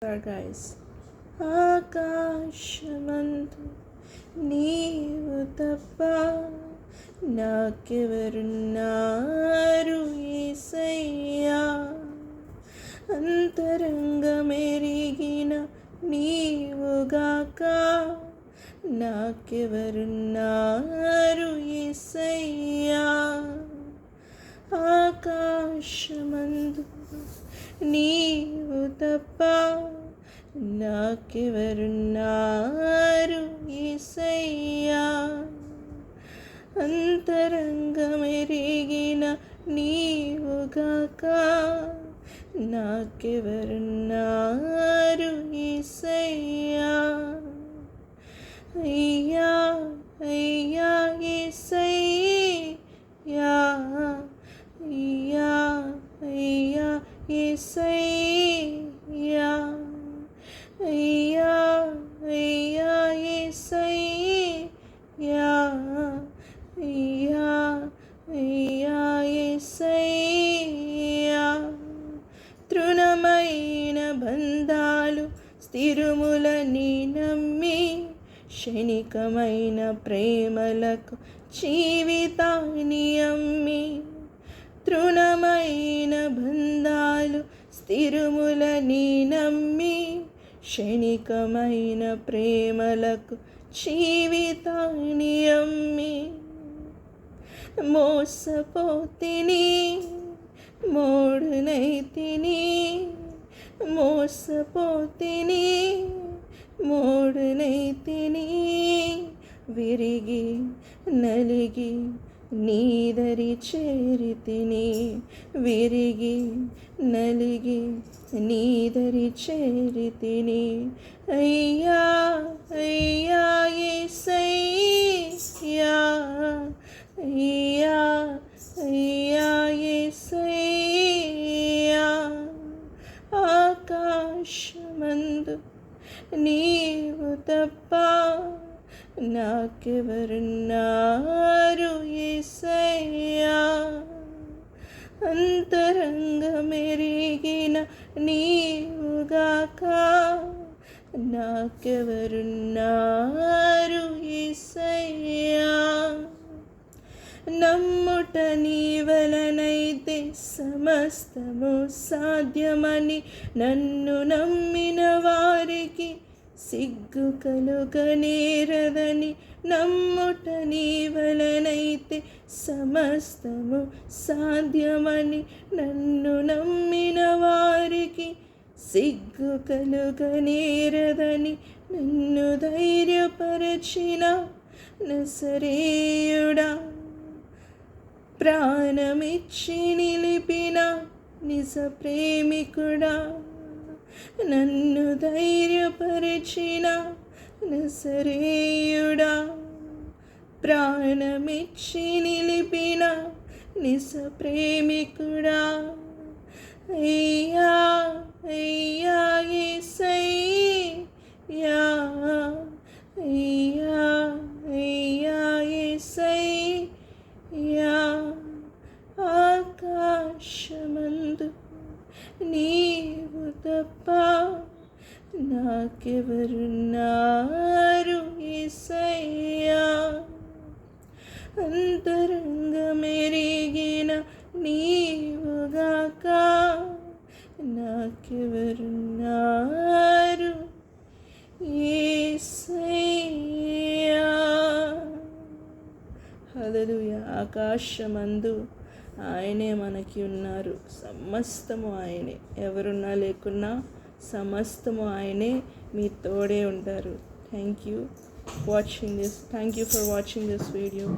start, guys. ఆకాశమందు నీవు తప్ప నాకెవరున్నారు యేసయ్యా, అంతరంగమెరిగిన నీవుగాక నాకెవరున్నారు యేసయ్యా. ఆకాశమందు నీవు తప్ప నాకెవరున్నారు యేసయ్యా, అంతరంగమెరిగిన నీవుగాక నాకెవరున్నారు యేసయ్యా. అయ్యా అయ్యా యేసయ్యా, అయ్యా అయ్యా యేసయ్యా, అయ్యా అయ్యా యేసయ్యా, అయ్యా అయ్యా యేసయ్యా. తృణమైన బంధాలు స్థిరములని నమ్మి క్షణికమైన ప్రేమలకు జీవితాన్ని అమ్మి, తృణమైన బంధాలు స్థిరములని నమ్మి క్షణికమైన ప్రేమలకు జీవితాన్ని అమ్మి, మోసపోతిని మోడునైతిని, మోసపోతిని మోడునైతిని, విరిగి నలిగి నీదరి చేరితిని, విరిగి నలిగి నీదరి చేరితిని. అయ్యా అయ్యా యేసయ్యా, అయ్యా అయ్యా యేసయ్యా. ఆకాశమందు నీవు తప్ప నాకెవరున్నారు యేసయ్యా, అంతరంగమెరిగిన నీవుగాక నాకెవరున్నారు యేసయ్యా. నమ్ముట నీ వలనైతే సమస్తము సాధ్యమని నన్ను నమ్మిన వారికి సిగ్గు కలుగనేరదని, నమ్ముట నీ వలనైతే సమస్తము సాధ్యమని నన్ను నమ్మిన వారికి సిగ్గు కలుగనేరదని, నన్ను ధైర్యపరచిన నజరేయుడా, ప్రాణమిచ్చి నిలిపిన నిజ ప్రేమికుడా, నన్ను ధైర్యపరిచిన నజరేయుడా, ప్రాణమిచ్చి నిలిపిన నిజ ప్రేమికుడా. అయ్యా అయ్యా యేసయ్యా, అయ్యా అయ్యా యేసయ్యా. ఆకాశమందు నీవు తప్ప నాకెవరున్నారు యేసయ్యా, అంతరంగమెరిగిన నీవుగాక నాకెవరున్నారు యేసయ్యా. హల్లెలూయా. ఆకాశమందు ఆయనే మనకి ఉన్నారు, సమస్తము ఆయనే, ఎవరున్నా లేకున్నా సమస్తము ఆయనే మీ తోడే ఉంటారు. Thank you for watching this video.